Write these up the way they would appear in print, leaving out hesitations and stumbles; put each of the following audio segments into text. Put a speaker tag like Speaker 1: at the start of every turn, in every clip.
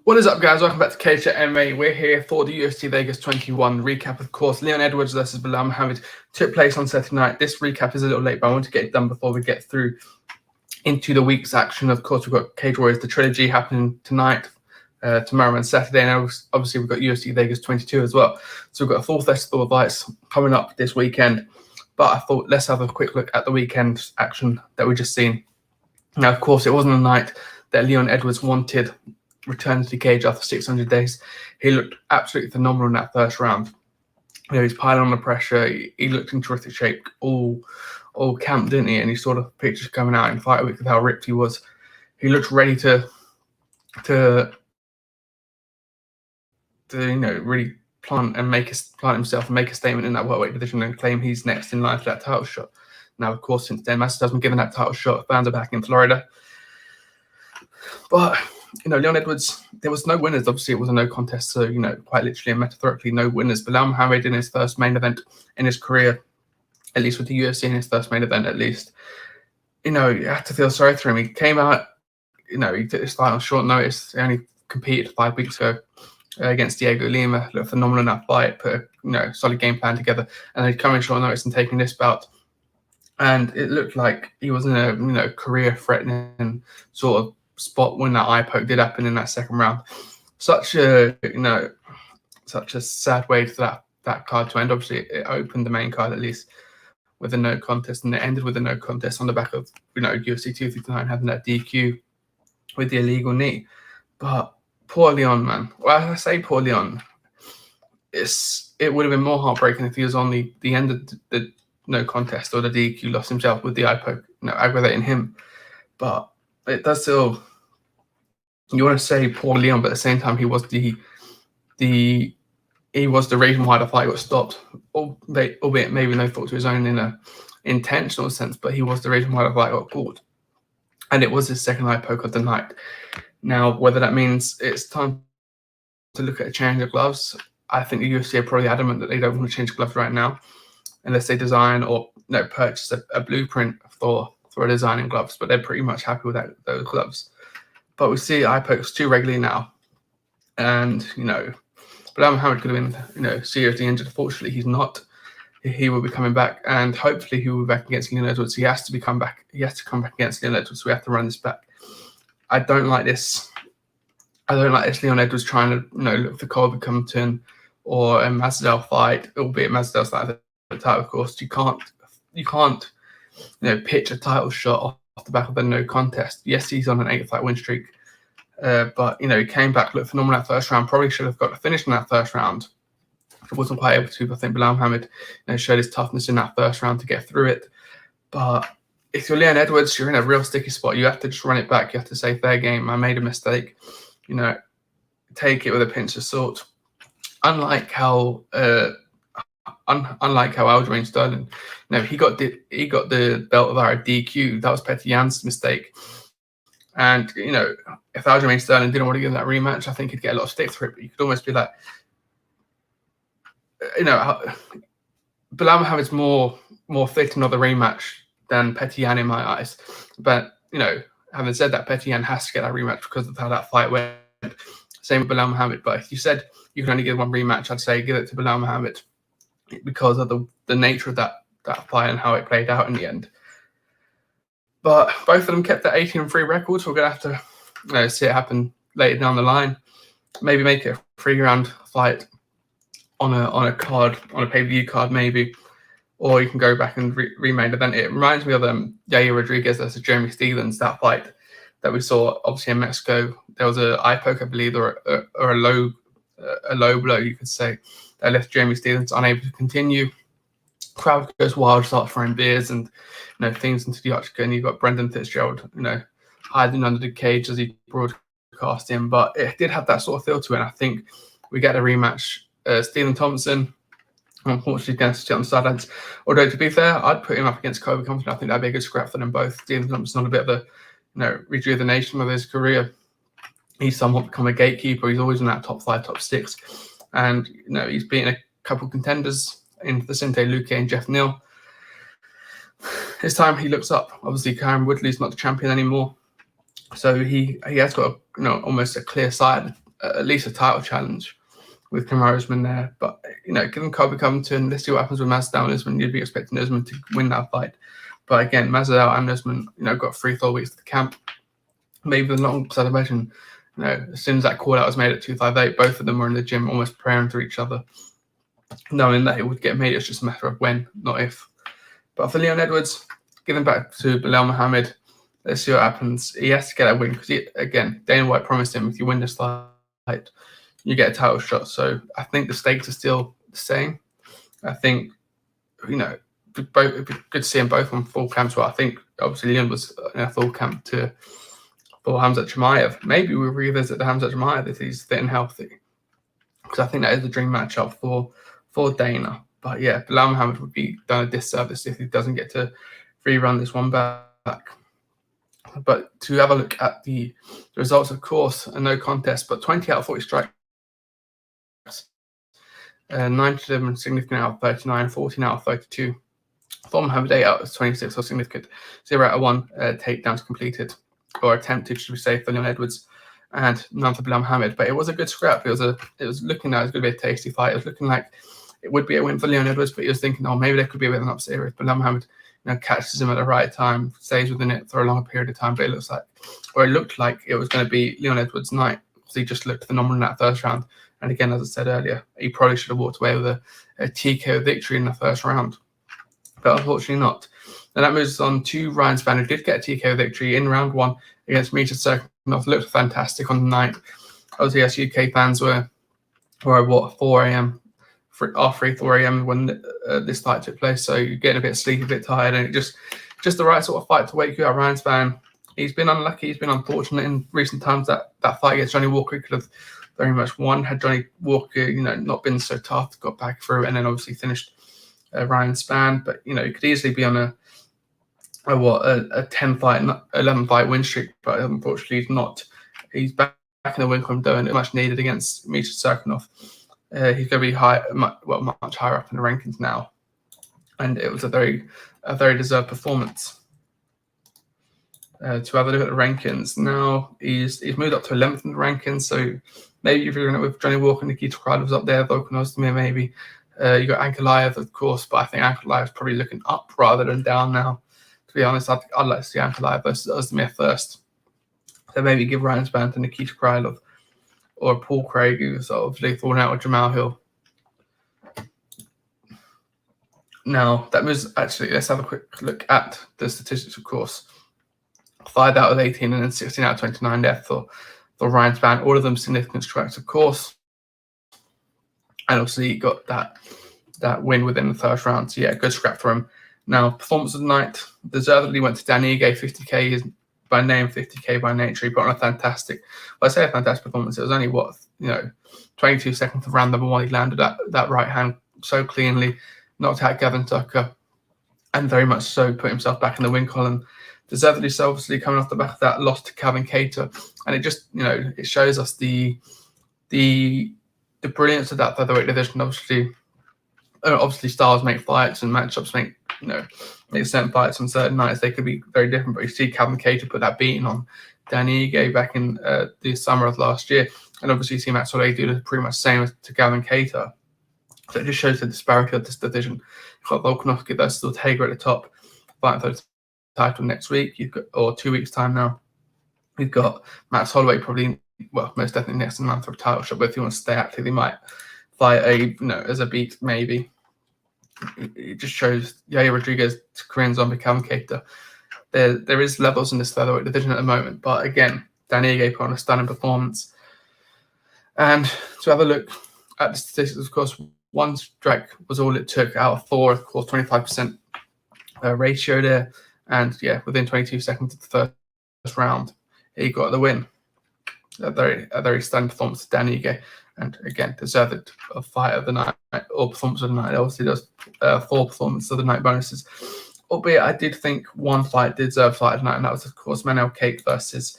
Speaker 1: What is up, guys? Welcome back to CageChat MMA. We're here for the UFC Vegas 21 recap. Of course, Leon Edwards versus Belal Muhammad took place on Saturday night. This recap is a little late, but I want to get it done before we get through into the week's action. Of course, we've got Cage Warriors, the trilogy happening tonight, tomorrow and Saturday, and obviously we've got UFC Vegas 22 as well. So we've got a full festival of fights coming up this weekend. But I thought let's have a quick look at the weekend action that we just seen. Now, of course, it wasn't a night that Leon Edwards wanted. Returned to the cage after 600 days. He looked absolutely phenomenal in that first round. You know, he's piling on the pressure. He looked in terrific shape all camp, didn't he? And you saw the pictures coming out in fight week of how ripped he was. He looked ready to you know, really plant himself and make a statement in that welterweight division and claim he's next in line for that title shot. Now, of course, since then, Master has been given that title shot. Fans are back in Florida. But you know, Leon Edwards, there was no winners. Obviously, it was a no contest, so, you know, quite literally and metaphorically, no winners. Belal Muhammad in his first main event in his career, at least with the UFC in his first main event, at least, you know, you have to feel sorry for him. He came out, you know, he took this fight on short notice. He only competed 5 weeks ago against Diego Lima. Looked phenomenal in that fight, put a, you know, solid game plan together, and then come in short notice and taking this bout. And it looked like he was in a, you know, career-threatening sort of spot when that eye poke did happen in that second round. Such a, you know, such a sad way for that card to end. Obviously, it opened the main card at least with a no contest, and it ended with a no contest on the back of, you know, UFC 259 having that DQ with the illegal knee. But poor Leon, man. Well, I say poor Leon. It would have been more heartbreaking if he was on the end of the no contest or the DQ lost himself with the eye poke, you know, aggravating him. But it does still, you want to say poor Leon, but at the same time, he was the reason why the fight got stopped, albeit maybe no fault to his own in a intentional sense, but he was the reason why the fight got called. And it was his second eye poke of the night. Now, whether that means it's time to look at a change of gloves, I think the UFC are probably adamant that they don't want to change gloves right now, unless they design or, you know, purchase a blueprint for a design in gloves, but they're pretty much happy with those gloves. But we see eye pokes too regularly now, and, you know, Belal Muhammad could have been, you know, seriously injured. Fortunately, he's not. He will be coming back, and hopefully he will be back against Leon Edwards. He has to come back against Leon Edwards. So we have to run this back. I don't like this. Leon Edwards trying to, you know, look for Colby Compton or a Masvidal fight, albeit Masvidal's like the title, of course. You can't, you know, pitch a title shot off the back of a no contest. Yes, he's on an 8-fight win streak, but, you know, he came back, looked phenomenal that first round. Probably should have got the finish in that first round. He wasn't quite able to, but I think Belal Muhammad, you know, showed his toughness in that first round to get through it. But if you're Leon Edwards, you're in a real sticky spot. You have to just run it back. You have to say, fair game, I made a mistake. You know, take it with a pinch of salt. Unlike how Aljamain Sterling, you know, he got the belt via DQ. That was Petr Yan's mistake. And, you know, if Aljamain Sterling didn't want to give him that rematch, I think he'd get a lot of stick for it. But you could almost be like, you know, Belal Muhammad's more fit in another rematch than Petr Yan in my eyes. But, you know, having said that, Petr Yan has to get that rematch because of how that fight went. Same with Belal Muhammad. But if you said you can only give one rematch, I'd say give it to Belal Muhammad because of the nature of that fight and how it played out in the end. But both of them kept that 18-3 record, so we're going to have to, you know, see it happen later down the line. Maybe make it a 3-round fight on a pay-per-view card, maybe. Or you can go back and remain event. It reminds me of Yair Rodriguez versus Jeremy Stephens, that fight that we saw obviously in Mexico. There was a eye poke, I believe, or a low blow, you could say, that left Jeremy Stephens unable to continue. Crowd goes wild, starts throwing beers and, you know, things into the octagon. You've got Brendan Fitzgerald, you know, hiding under the cage as he broadcast him. But it did have that sort of feel to it. And I think we get a rematch. Stephen Thompson, unfortunately, going to sit on the sidelines. Although, to be fair, I'd put him up against Colby Compton. I think that'd be a good scrap for them both. Stephen Thompson on a bit of a, you know, rejuvenation of his career. He's somewhat become a gatekeeper. He's always in that top 5, top 6. And, you know, he's beaten a couple of contenders in Vicente Luque and Jeff Neal. This time he looks up. Obviously, Karen Woodley's not the champion anymore. So he has got, you know, almost a clear sight at least a title challenge with Kamaru Usman there. But, you know, give him Colby Covington. Let's see what happens with Masvidal and Usman. You'd be expecting Usman to win that fight. But again, Masvidal and Usman, you know, got 3-4 weeks to the camp. Maybe the long, because I'd imagine, you know, as soon as that call out was made at 258, both of them were in the gym almost praying to each other, knowing that it would get made. It's just a matter of when, not if. But for Leon Edwards, give him back to Belal Muhammad. Let's see what happens. He has to get that win because, again, Dana White promised him if you win this fight, you get a title shot. So I think the stakes are still the same. I think, you know, it'd be good to see them both on full camps. Well, I think obviously Leon was in a full camp for Khamzat Chimaev. Maybe we'll revisit the Khamzat Chimaev if he's fit and healthy, because I think that is the dream matchup for Dana. But yeah, Belal Muhammad would be done a disservice if he doesn't get to rerun this one back. But to have a look at the results, of course, a no contest, but 20 out of 40 strikes, 97 significant out of 39, 14 out of 32. For Muhammad, 8 out of 26 or significant, 0 out of 1 takedowns completed or attempted, should we say, for Leon Edwards, and none for Belal Muhammad. But it was a good scrap. It was looking like it was going to be a tasty fight. It was looking like it would be a win for Leon Edwards, but he was thinking, oh, maybe there could be a bit of an upset here if Belal Muhammad, you know, catches him at the right time, stays within it for a longer period of time. But it looked like it was going to be Leon Edwards' night, because he just looked phenomenal in that first round. And again, as I said earlier, he probably should have walked away with a TKO victory in the first round, but unfortunately not. And that moves on to Ryan Spann, who did get a TKO victory in round 1 against Misha Serkinov. Looked fantastic on the night. Obviously, us UK fans were at 4 a.m. after 4 a.m. when this fight took place, so you're getting a bit sleepy, a bit tired, and it just the right sort of fight to wake you up. Ryan Spann, he's been unlucky, he's been unfortunate in recent times. That fight against Johnny Walker, he could have very much won had Johnny Walker, you know, not been so tough, got back through, and then obviously finished Ryan Spann. But, you know, he could easily be on a 10 fight, 11 fight win streak, but unfortunately he's not. He's back in the win column doing it much needed against Misha Serkinov. He's going to be much higher up in the rankings now, and it was a very deserved performance. To have a look at the rankings now, he's moved up to 11th in the rankings. So maybe if you're in it with Johnny Walker, Nikita Krylov's up there, Volkanovski maybe. You got Ankalaev, of course, but I think Ankalaev's probably looking up rather than down now. To be honest, I'd like to see Ankalaev versus Ozdemir first. So maybe give Ryan Spann to Nikita Krylov, or Paul Craig, who's obviously thrown out with Jamal Hill. Now, that was actually, let's have a quick look at the statistics, of course. 5 out of 18 and then 16 out of 29 there for Ryan Spann. All of them significant strikes, of course. And obviously, he got that win within the first round. So, yeah, good scrap for him. Now, performance of the night deservedly went to Dan Ige. 50K is by name, 50K by nature. He put on a fantastic, well, I say a fantastic performance. It was only, 22 seconds of round number 1. He landed that right hand so cleanly, knocked out Gavin Tucker, and very much so put himself back in the win column. Deservedly so, obviously, coming off the back of that loss to Calvin Kattar. And it just, it shows us the brilliance of that featherweight division. Obviously styles make fights and matchups make certain fights on certain nights. They could be very different, but you see Calvin Kattar put that beating on Danny Ige back in the summer of last year. And obviously you see Matt Soleil do pretty much the same to Calvin Kattar. So it just shows the disparity of this division. You've got Volkanovski versus Ortega at the top, fighting for the title next week, or 2 weeks' time now. We've got Max Holloway probably, most definitely next month for a title shot, but if he wants to stay active, he might fight as a beat, maybe. It just shows Yair Rodriguez to Korean Zombie, Calvin Kattar. There is levels in this featherweight division at the moment, but again, Danny Ige put on a stunning performance. And to have a look at the statistics, of course, 1 strike was all it took out of 4, of course, 25% ratio there. And yeah, within 22 seconds of the first round, he got the win. A very stunning performance to Dan Ige, and again, deserved a fight of the night, or performance of the night. Obviously, there's 4 performances of the night bonuses. Albeit, I did think one fight did deserve fight of the night, and that was, of course, Manel Kape versus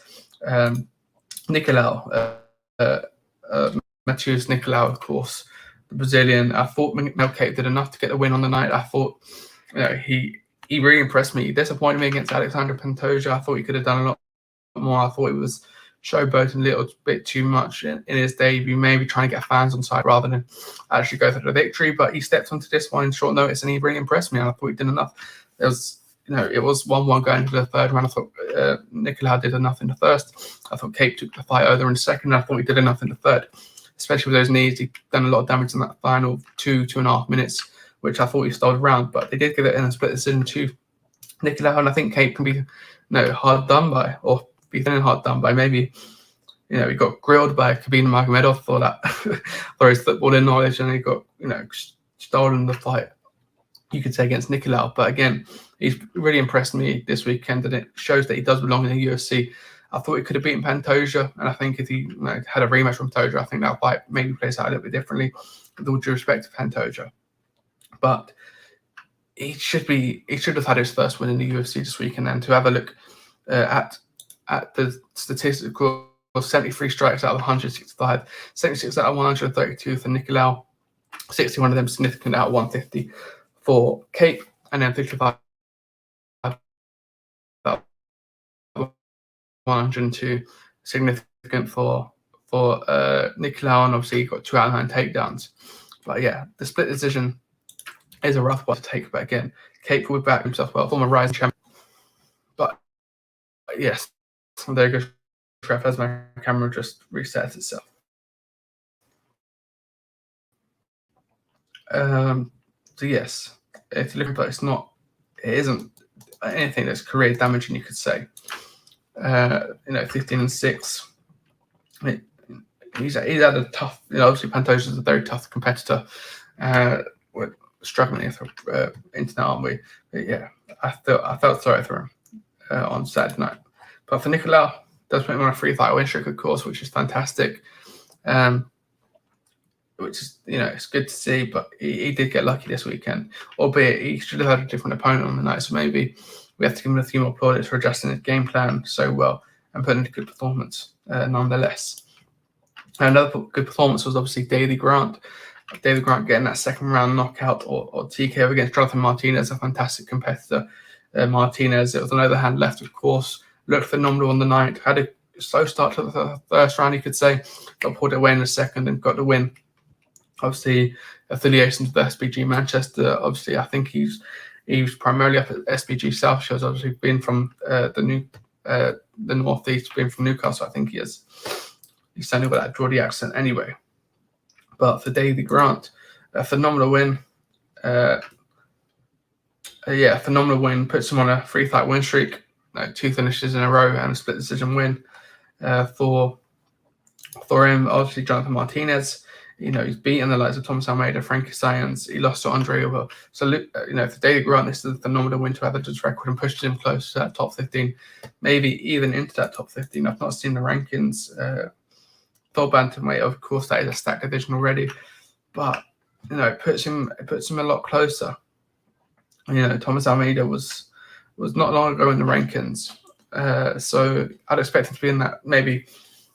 Speaker 1: Nicolau. Matheus Nicolau, of course, the Brazilian. I thought Manel Kape did enough to get the win on the night. I thought, he really impressed me. He disappointed me against Alexander Pantoja. I thought he could have done a lot more. I thought he was showboating a little bit too much in his debut, maybe trying to get fans on side rather than actually go for the victory. But he stepped onto this one in short notice, and he really impressed me. And I thought he did enough. It was 1-1 going into the third round. I thought Nicolau did enough in the first. I thought Cape took the fight over in the second. And I thought he did enough in the third, especially with those knees. He done a lot of damage in that final 2.5 minutes, which I thought he stalled around. But they did give it in a split decision to Nicolau, and I think Cape can be hard done by, or be feeling hard done by. Maybe he got grilled by Khabib Nurmagomedov for that for his footballing knowledge, and he got stolen the fight, you could say, against Nicolau. But again, he's really impressed me this weekend, and it shows that he does belong in the UFC. I thought he could have beaten Pantoja, and I think if he had a rematch from Pantoja, I think that fight maybe plays out a little bit differently, with all due respect to Pantoja. But he should have had his first win in the UFC this week, and then to have a look at the statistical 73 strikes out of 165, 76 out of 132 for Nicolau, 61 of them significant out of 150 for Cape, and then 55 out of 102 significant for Nicolau, and obviously he got 2 out of 9 takedowns. But yeah, the split decision is a rough one to take, but again, Cape would back himself well, former rising champion. But yes, there goes ref as my camera just resets itself. So yes, if you look at it isn't anything that's career damaging, you could say. 15-6. He's had a tough. Obviously Pantoja is a very tough competitor. We're struggling into that, aren't we? But yeah, I felt sorry for him on Saturday night. But for Nicolau, does put him on a 3-fight win streak, of course, which is fantastic. Which is, it's good to see, but he did get lucky this weekend, albeit he should have had a different opponent on the night. So maybe we have to give him a few more plaudits for adjusting his game plan so well and putting in a good performance nonetheless. Another good performance was obviously Daly Grant. Daly Grant getting that second round knockout or TKO against Jonathan Martinez, a fantastic competitor. Martinez, it was an overhand left, of course, looked phenomenal on the night, had a slow start to the first round, you could say, but pulled it away in the second and got the win. Obviously, affiliation with SBG Manchester. Obviously, I think he's primarily up at SBG South Shows. Obviously, being from the northeast, being from Newcastle, I think he is. He's certainly got that Geordie accent anyway. But for Daly Grant, a phenomenal win. Phenomenal win. Puts him on a 3-fight win streak. 2 finishes in a row and a split decision win for him. Obviously, Jonathan Martinez. He's beaten the likes of Thomas Almeida, Frankie Sayans. He lost to Andre Uber. So, for Daly Grant, this is a phenomenal win to have a judge record and pushes him close to that top 15, maybe even into that top 15. I've not seen the rankings. For bantamweight, of course, that is a stacked division already, but it puts him a lot closer. Thomas Almeida was not long ago in the rankings, so I'd expect him to be in that. Maybe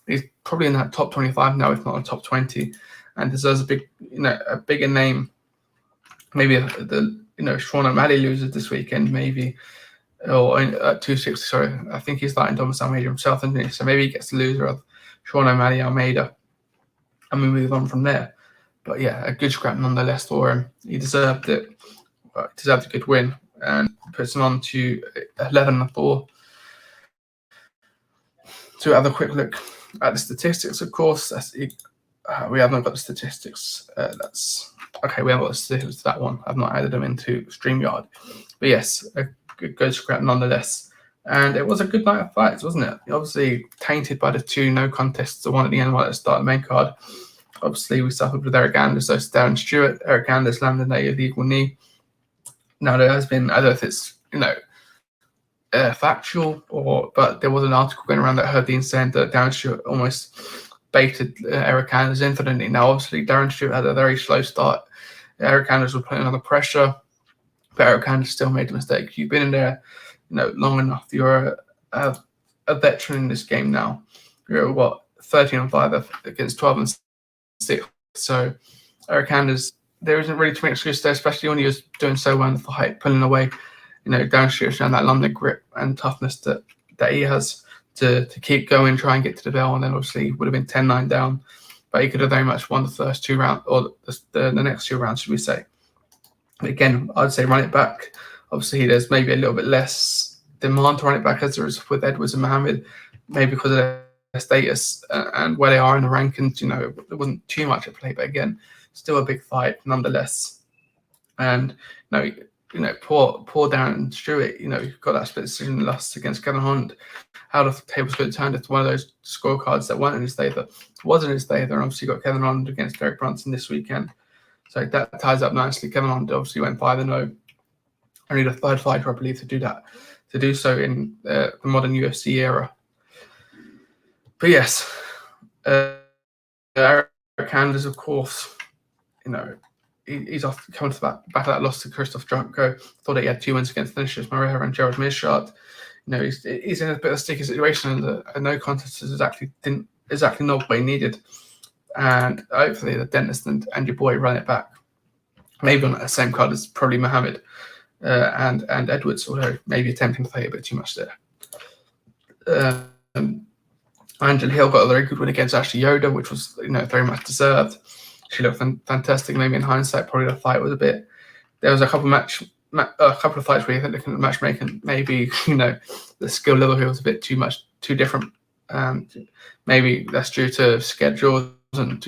Speaker 1: he's probably in that top 25 now, if not a top 20, and deserves a bigger name. Maybe Sean O'Malley loses this weekend, maybe, or at 260. Sorry, I think he's fighting Thomas Almeida himself, isn't he? So maybe he gets the loser of Sean O'Malley Almeida, and we move on from there. But yeah, a good scrap nonetheless for him. He deserved it. He deserved a good win, and puts him on to 11-4. To have a quick look at the statistics, of course. We have not got the statistics. We haven't got the statistics to that one. I've not added them into StreamYard. But yes, a good scrap nonetheless. And it was a good night of fights, wasn't it? Obviously tainted by the 2 no contests, the one at the end, one at the start of the main card. Obviously, we suffered with Eric Anders, so Darren Stewart. Eric Anders landed a illegal knee. Now, there has been, I don't know if it's, factual, but there was an article going around that heard Dean saying that Darren Stewart almost baited Eric Anders into the knee. Now, obviously, Darren Stewart had a very slow start. Eric Anders was putting under pressure, but Eric Anders still made the mistake. You've been in there long enough. You're a veteran in this game now. You're 13-5 against 12-6. So Eric Anders, there isn't really too much excuse there, especially when he was doing so well in the fight, pulling away. Darren Stewart's showing that London grip and toughness that he has. to keep going, try and get to the bell, and then obviously would have been 10-9 down. But he could have very much won the first 2 rounds, or the next 2 rounds, should we say. But again, I'd say run it back. Obviously, there's maybe a little bit less demand to run it back as there is with Edwards and Muhammad, maybe because of their status and where they are in the rankings. There wasn't too much at play, but again, still a big fight nonetheless. And poor Darren Stewart, got that split decision loss against Kevin Holland. How the tables could have turned if one of those scorecards that weren't in his favour wasn't in his favour. And obviously got Kevin Holland against Derek Brunson this weekend. So that ties up nicely. Kevin Holland obviously went 5-0. Only the third fighter, I believe, to do so in the modern UFC era. But yes, Eric Anders, of course, he's off coming to back of that loss to Christoph Drunko. Thought he had 2 wins against Vinicius Moreira and Gerald Meerschaert. He's in a bit of a sticky situation, and a no contest is exactly not what he needed. And hopefully the dentist and your boy run it back. Maybe on the same card as probably Muhammad and Edwards, although maybe attempting to play a bit too much there. Angela Hill got a very good win against Ashley Yoder, which was very much deserved. She looked fantastic. Maybe in hindsight, probably the fight was a bit. There was a couple of fights where you think looking at matchmaking, maybe the skill level here was a bit too different. Maybe that's due to schedules, and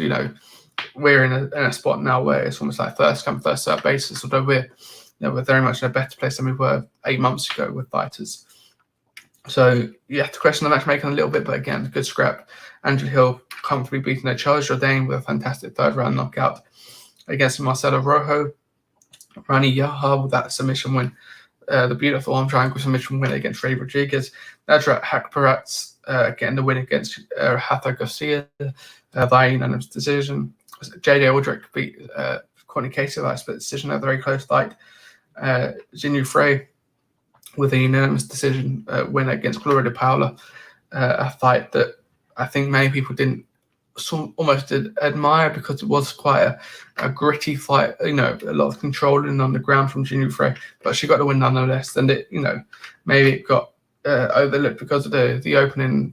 Speaker 1: we're in a spot now where it's almost like first come first serve basis. Although we're very much in a better place than we were 8 months ago with fighters. So you have to question the matchmaking a little bit, but again, good scrap. Angela Hill comfortably beating Charles Jourdain with a fantastic 3rd round knockout against Marcelo Rojo. Rani Yahya with that submission win, the beautiful arm triangle submission win against Ray Rodriguez. Nadrat Hakparatz getting the win against Hatha Garcia via unanimous decision. JJ Aldrich beat Courtney Casey by a split decision, a very close fight. Jinyu Frey with a unanimous decision win against Gloria De Paula, a fight that I think many people almost did admire because it was quite a gritty fight, a lot of controlling on the ground from Jinyu Frey, but she got the win nonetheless. And it, maybe it got overlooked because of the opening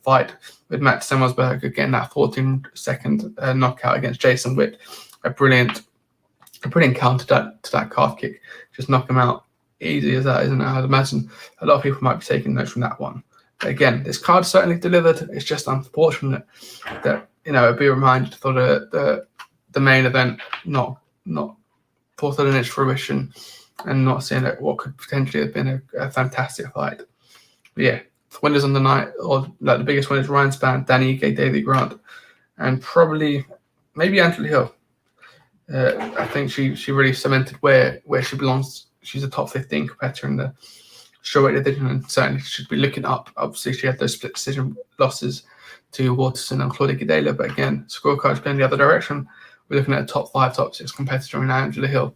Speaker 1: fight with Matt Semmelsberg, again, that 14-second knockout against Jason Witt. A brilliant counter to that calf kick. Just knock him out easy as that, isn't it? I'd imagine a lot of people might be taking notes from that one. But again, this card certainly delivered. It's just unfortunate that it'd be reminded for the main event not fulfilling its fruition and not seeing what could potentially have been a fantastic fight. But yeah, winners on the night, or like the biggest winners: Ryan Spann, Danny Ige, David Grant, and probably maybe Angela Hill. I think she really cemented where she belongs. She's a top 15 competitor in the strawweight division, and certainly should be looking up. Obviously, she had those split decision losses to Waterson and Claudia Gadelha, but again, scorecards going the other direction. We're looking at a top 5, top 6 competitor in Angela Hill.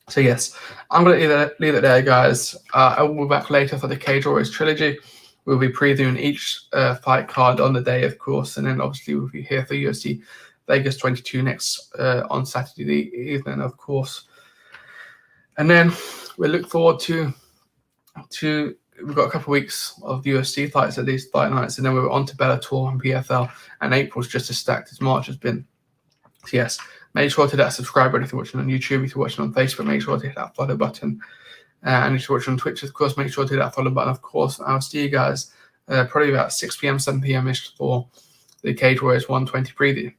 Speaker 1: So yes, I'm going to leave it there, guys. I will be back later for the Cage Warriors trilogy. We'll be previewing each fight card on the day, of course, and then obviously we'll be here for UFC Vegas 22 next on Saturday evening, of course. And then we look forward to we've got a couple of weeks of UFC fights at these fight nights, and then we're on to Bellator and PFL, and April's just as stacked as March has been. So yes, make sure to hit that subscribe button if you're watching on YouTube. If you're watching on Facebook, make sure to hit that follow button. And if you're watching on Twitch, of course, make sure to hit that follow button, of course. I'll see you guys probably about 6 p.m., 7 p.m. ish for the Cage Warriors 120 preview.